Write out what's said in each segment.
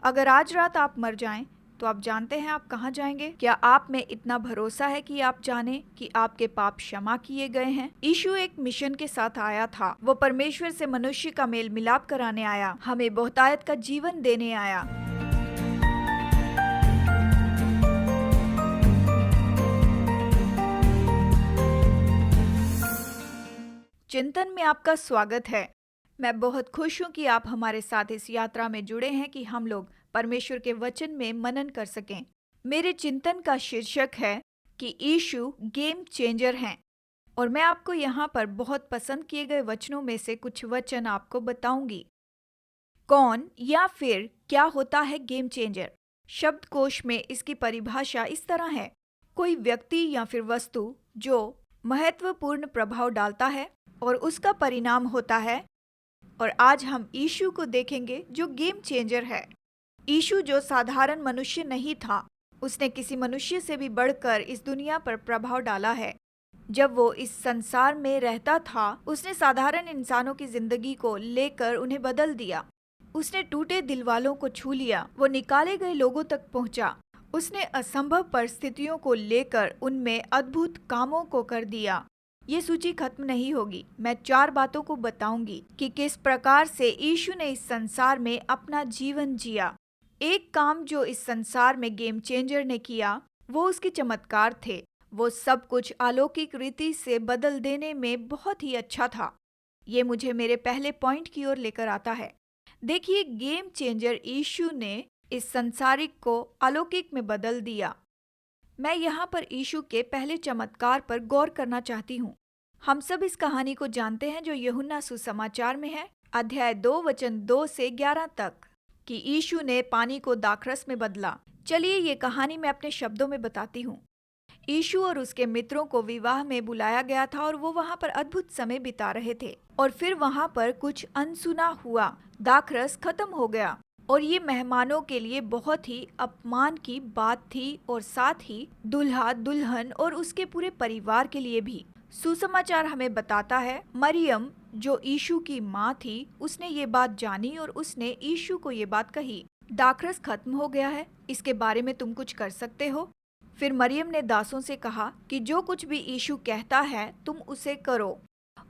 अगर आज रात आप मर जाएं, तो आप जानते हैं आप कहाँ जाएंगे? क्या आप में इतना भरोसा है कि आप जाने कि आपके पाप क्षमा किए गए हैं? यीशु एक मिशन के साथ आया था। वो परमेश्वर से मनुष्य का मेल मिलाप कराने आया, हमें बहुतायत का जीवन देने आया। चिंतन में आपका स्वागत है। मैं बहुत खुश हूँ कि आप हमारे साथ इस यात्रा में जुड़े हैं कि हम लोग परमेश्वर के वचन में मनन कर सकें। मेरे चिंतन का शीर्षक है कि यीशु गेम चेंजर हैं, और मैं आपको यहाँ पर बहुत पसंद किए गए वचनों में से कुछ वचन आपको बताऊंगी। कौन या फिर क्या होता है गेम चेंजर? शब्दकोश में इसकी परिभाषा इस तरह है: कोई व्यक्ति या फिर वस्तु जो महत्वपूर्ण प्रभाव डालता है और उसका परिणाम होता है। और आज हम यीशु को देखेंगे जो गेम चेंजर है। यीशु जो साधारण मनुष्य नहीं था, उसने किसी मनुष्य से भी बढ़कर इस दुनिया पर प्रभाव डाला है। जब वो इस संसार में रहता था, उसने साधारण इंसानों की जिंदगी को लेकर उन्हें बदल दिया। उसने टूटे दिल वालों को छू लिया, वो निकाले गए लोगों तक पहुंचा। उसने असंभव परिस्थितियों को लेकर उनमें अद्भुत कामों को कर दिया। ये सूची खत्म नहीं होगी। मैं 4 बातों को बताऊंगी कि किस प्रकार से यीशु ने इस संसार में अपना जीवन जिया। एक काम जो इस संसार में गेम चेंजर ने किया, वो उसके चमत्कार थे। वो सब कुछ अलौकिक रीति से बदल देने में बहुत ही अच्छा था। ये मुझे मेरे पहले पॉइंट की ओर लेकर आता है। देखिए, गेम चेंजर यीशु ने इस संसारिक को अलौकिक में बदल दिया। मैं यहाँ पर यीशु के पहले चमत्कार पर गौर करना चाहती हूँ। हम सब इस कहानी को जानते हैं जो यूहन्ना सुसमाचार में है, अध्याय 2 वचन 2 से 11 तक, कि यीशु ने पानी को दाखरस में बदला। चलिए ये कहानी मैं अपने शब्दों में बताती हूँ। यीशु और उसके मित्रों को विवाह में बुलाया गया था और वो वहाँ पर अद्भुत समय बिता रहे थे। और फिर वहाँ पर कुछ अनसुना हुआ, दाखरस खत्म हो गया। और ये मेहमानों के लिए बहुत ही अपमान की बात थी, और साथ ही दुल्हा दुल्हन और उसके पूरे परिवार के लिए भी। सुसमाचार हमें बताता है, मरियम जो यीशु की माँ थी, उसने ये बात जानी और उसने यीशु को ये बात कही, दाखरस खत्म हो गया है, इसके बारे में तुम कुछ कर सकते हो? फिर मरियम ने दासों से कहा कि जो कुछ भी यीशु कहता है तुम उसे करो।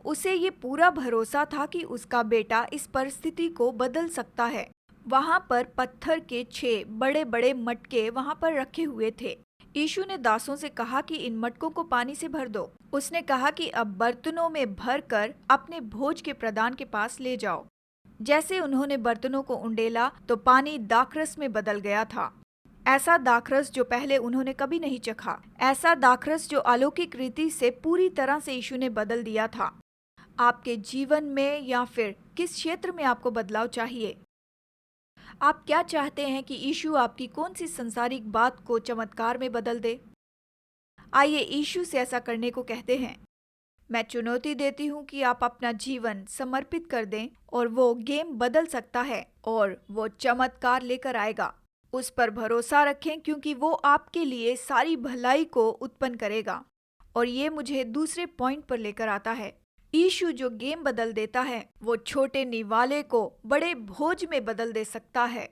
उसे ये पूरा भरोसा था कि उसका बेटा इस परिस्थिति को बदल सकता है। वहाँ पर पत्थर के 6 बड़े बड़े मटके वहाँ पर रखे हुए थे। यीशु ने दासों से कहा कि इन मटकों को पानी से भर दो। उसने कहा कि अब बर्तनों में भरकर अपने भोज के प्रधान के पास ले जाओ। जैसे उन्होंने बर्तनों को उंडेला तो पानी दाखरस में बदल गया था। ऐसा दाखरस जो पहले उन्होंने कभी नहीं चखा। ऐसा दाखरस जो अलौकिक रीति से पूरी तरह से यीशु ने बदल दिया था। आपके जीवन में या फिर किस क्षेत्र में आपको बदलाव चाहिए? आप क्या चाहते हैं कि यीशु आपकी कौन सी संसारिक बात को चमत्कार में बदल दे? आइए यीशु से ऐसा करने को कहते हैं। मैं चुनौती देती हूँ कि आप अपना जीवन समर्पित कर दें और वो गेम बदल सकता है और वो चमत्कार लेकर आएगा। उस पर भरोसा रखें, क्योंकि वो आपके लिए सारी भलाई को उत्पन्न करेगा। और ये मुझे दूसरे पॉइंट पर लेकर आता है। यीशु जो गेम बदल देता है, वो छोटे निवाले को बड़े भोज में बदल दे सकता है।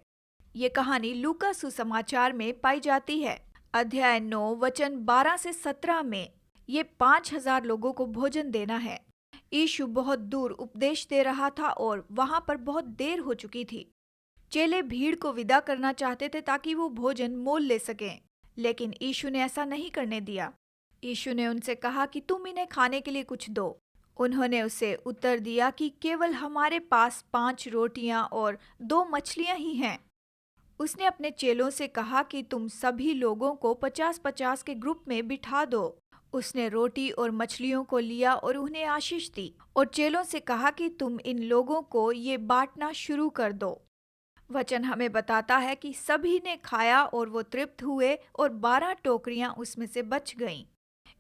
ये कहानी लूका सुसमाचार में पाई जाती है, अध्याय 9 वचन 12 से 17 में। ये 5000 लोगों को भोजन देना है। यीशु बहुत दूर उपदेश दे रहा था और वहां पर बहुत देर हो चुकी थी। चेले भीड़ को विदा करना चाहते थे ताकि वो भोजन मोल ले सकें, लेकिन यीशु ने ऐसा नहीं करने दिया। यीशु ने उनसे कहा कि तुम इन्हें खाने के लिए कुछ दो। उन्होंने उसे उत्तर दिया कि केवल हमारे पास 5 रोटियां और 2 मछलियां ही हैं। उसने अपने चेलों से कहा कि तुम सभी लोगों को 50-50 के ग्रुप में बिठा दो। उसने रोटी और मछलियों को लिया और उन्हें आशीष दी और चेलों से कहा कि तुम इन लोगों को ये बांटना शुरू कर दो। वचन हमें बताता है कि सभी ने खाया और वो तृप्त हुए और 12 टोकरियां उसमें से बच गईं।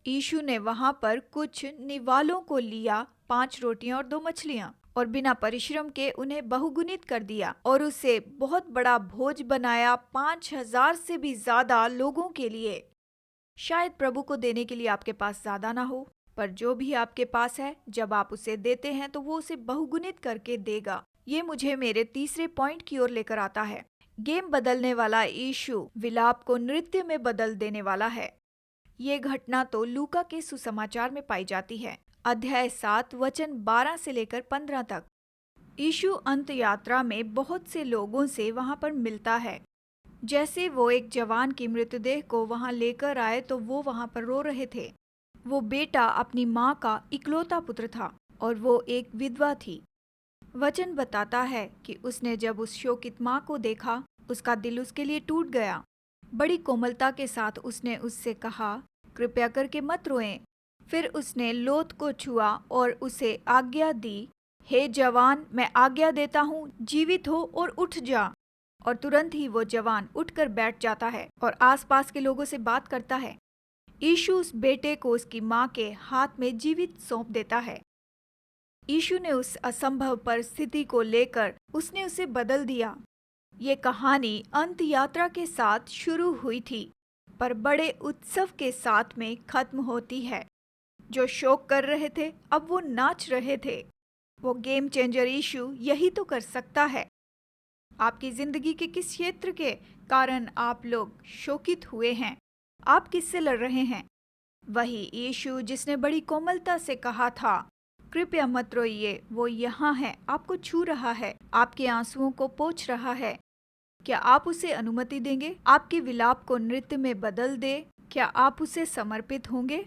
यीशु ने वहां पर कुछ निवालों को लिया, 5 रोटियां और 2 मछलियां, और बिना परिश्रम के उन्हें बहुगुणित कर दिया और उसे बहुत बड़ा भोज बनाया, 5000 से भी ज्यादा लोगों के लिए। शायद प्रभु को देने के लिए आपके पास ज्यादा ना हो, पर जो भी आपके पास है, जब आप उसे देते हैं तो वो उसे बहुगुणित करके देगा। ये मुझे मेरे तीसरे पॉइंट की ओर लेकर आता है। गेम बदलने वाला यीशु विलाप को नृत्य में बदल देने वाला है। ये घटना तो लूका के सुसमाचार में पाई जाती है, अध्याय 7 वचन 12 से लेकर 15 तक। यीशु अंत यात्रा में बहुत से लोगों से वहां पर मिलता है। जैसे वो एक जवान की मृतदेह को वहां लेकर आए तो वो वहां पर रो रहे थे। वो बेटा अपनी माँ का इकलौता पुत्र था और वो एक विधवा थी। वचन बताता है कि उसने जब उस शोकित माँ को देखा, उसका दिल उसके लिए टूट गया। बड़ी कोमलता के साथ उसने उससे कहा, कृपया करके मत रोएं। फिर उसने लोथ को छुआ और उसे आज्ञा दी, हे जवान, मैं आज्ञा देता हूँ, जीवित हो और उठ जा। और तुरंत ही वो जवान उठकर बैठ जाता है और आसपास के लोगों से बात करता है। यीशु उस बेटे को उसकी माँ के हाथ में जीवित सौंप देता है। यीशु ने उस असंभव परिस्थिति को लेकर उसने उसे बदल दिया। ये कहानी अंत यात्रा के साथ शुरू हुई थी, पर बड़े उत्सव के साथ में खत्म होती है। जो शोक कर रहे थे अब वो नाच रहे थे। वो गेम चेंजर यीशु यही तो कर सकता है। आपकी जिंदगी के किस क्षेत्र के कारण आप लोग शोकित हुए हैं? आप किससे लड़ रहे हैं? वही यीशु जिसने बड़ी कोमलता से कहा था, कृपया मत रोइए, वो यहाँ है, आपको छू रहा है, आपके आंसुओं को पोंछ रहा है। क्या आप उसे अनुमति देंगे आपके विलाप को नृत्य में बदल दे? क्या आप उसे समर्पित होंगे?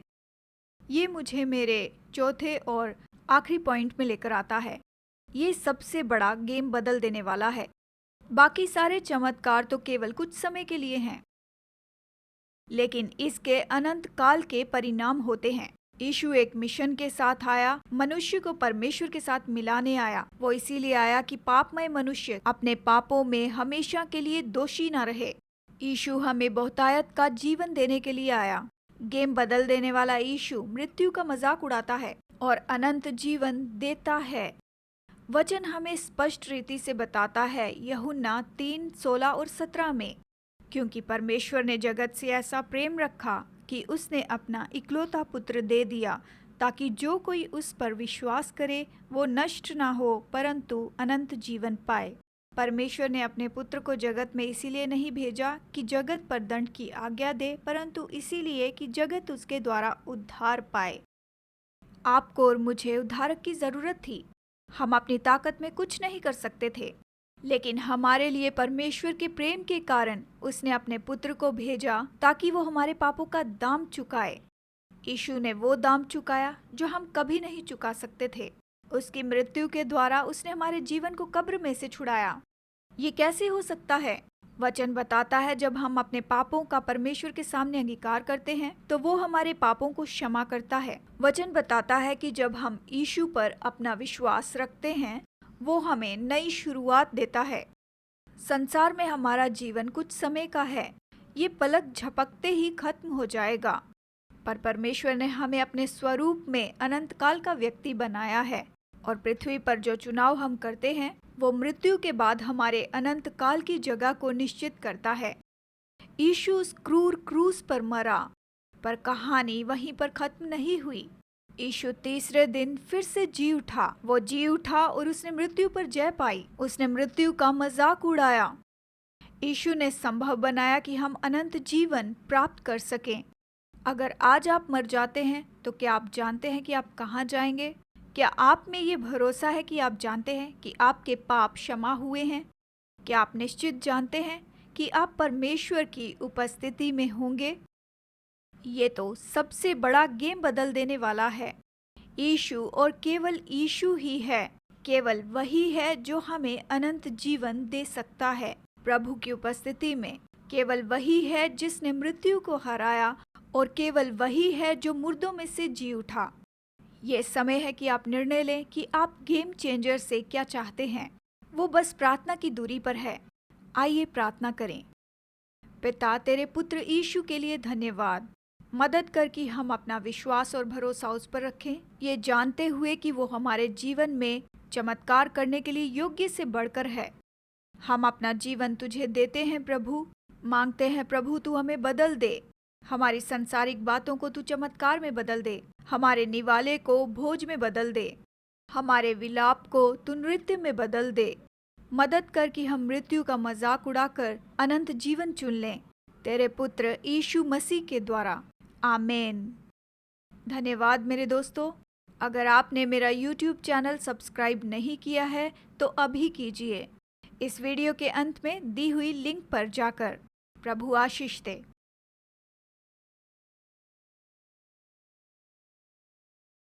ये मुझे मेरे चौथे और आखिरी पॉइंट में लेकर आता है। ये सबसे बड़ा गेम बदल देने वाला है। बाकी सारे चमत्कार तो केवल कुछ समय के लिए हैं, लेकिन इसके अनंत काल के परिणाम होते हैं। यीशु एक मिशन के साथ आया, मनुष्य को परमेश्वर के साथ मिलाने आया। वो इसीलिए आया कि पापमय मनुष्य अपने पापों में हमेशा के लिए दोषी न रहे। यीशु हमें बहुतायत का जीवन देने के लिए आया। गेम बदल देने वाला यीशु मृत्यु का मजाक उड़ाता है और अनंत जीवन देता है। वचन हमें स्पष्ट रीति से बताता है, यूहन्ना 3:16 और 17 में, क्योंकि परमेश्वर ने जगत से ऐसा प्रेम रखा कि उसने अपना इकलौता पुत्र दे दिया, ताकि जो कोई उस पर विश्वास करे वो नष्ट ना हो परंतु अनंत जीवन पाए। परमेश्वर ने अपने पुत्र को जगत में इसीलिए नहीं भेजा कि जगत पर दंड की आज्ञा दे, परंतु इसीलिए कि जगत उसके द्वारा उद्धार पाए। आपको और मुझे उद्धारक की जरूरत थी। हम अपनी ताकत में कुछ नहीं कर सकते थे, लेकिन हमारे लिए परमेश्वर के प्रेम के कारण उसने अपने पुत्र को भेजा ताकि वो हमारे पापों का दाम चुकाए। यीशु ने वो दाम चुकाया जो हम कभी नहीं चुका सकते थे। उसकी मृत्यु के द्वारा उसने हमारे जीवन को कब्र में से छुड़ाया। ये कैसे हो सकता है? वचन बताता है, जब हम अपने पापों का परमेश्वर के सामने अंगीकार करते हैं तो वो हमारे पापों को क्षमा करता है। वचन बताता है कि जब हम यीशु पर अपना विश्वास रखते हैं वो हमें नई शुरुआत देता है। संसार में हमारा जीवन कुछ समय का है, ये पलक झपकते ही खत्म हो जाएगा, पर परमेश्वर ने हमें अपने स्वरूप में अनंत काल का व्यक्ति बनाया है और पृथ्वी पर जो चुनाव हम करते हैं वो मृत्यु के बाद हमारे अनंत काल की जगह को निश्चित करता है। यीशु उस क्रूर क्रूस पर मरा, पर कहानी वहीं पर खत्म नहीं हुई। यीशु तीसरे दिन फिर से जी उठा। वो जी उठा और उसने मृत्यु पर जय पाई। उसने मृत्यु का मजाक उड़ाया। यीशु ने संभव बनाया कि हम अनंत जीवन प्राप्त कर सकें। अगर आज आप मर जाते हैं तो क्या आप जानते हैं कि आप कहाँ जाएंगे? क्या आप में ये भरोसा है कि आप जानते हैं कि आपके पाप क्षमा हुए हैं? क्या आप निश्चित जानते हैं कि आप परमेश्वर की उपस्थिति में होंगे? ये तो सबसे बड़ा गेम बदल देने वाला है। यीशु और केवल यीशु ही है। केवल वही है जो हमें अनंत जीवन दे सकता है। प्रभु की उपस्थिति में केवल वही है जिसने मृत्यु को हराया और केवल वही है जो मुर्दों में से जी उठा। ये समय है कि आप निर्णय लें कि आप गेम चेंजर से क्या चाहते हैं। वो बस प्रार्थना की दूरी पर है। आइए प्रार्थना करें। पिता, तेरे पुत्र यीशु के लिए धन्यवाद। मदद कर कि हम अपना विश्वास और भरोसा उस पर रखें, ये जानते हुए कि वो हमारे जीवन में चमत्कार करने के लिए योग्य से बढ़कर है। हम अपना जीवन तुझे देते हैं प्रभु। मांगते हैं प्रभु तू हमें बदल दे। हमारी संसारिक बातों को तू चमत्कार में बदल दे। हमारे निवाले को भोज में बदल दे। हमारे विलाप को तू नृत्य में बदल दे। मदद कर कि हम मृत्यु का मजाक उड़ाकर अनंत जीवन चुन लें, तेरे पुत्र यीशु मसीह के द्वारा। आमीन। धन्यवाद मेरे दोस्तों। अगर आपने मेरा YouTube चैनल सब्सक्राइब नहीं किया है तो अभी कीजिए, इस वीडियो के अंत में दी हुई लिंक पर जाकर। प्रभु आशीष दे।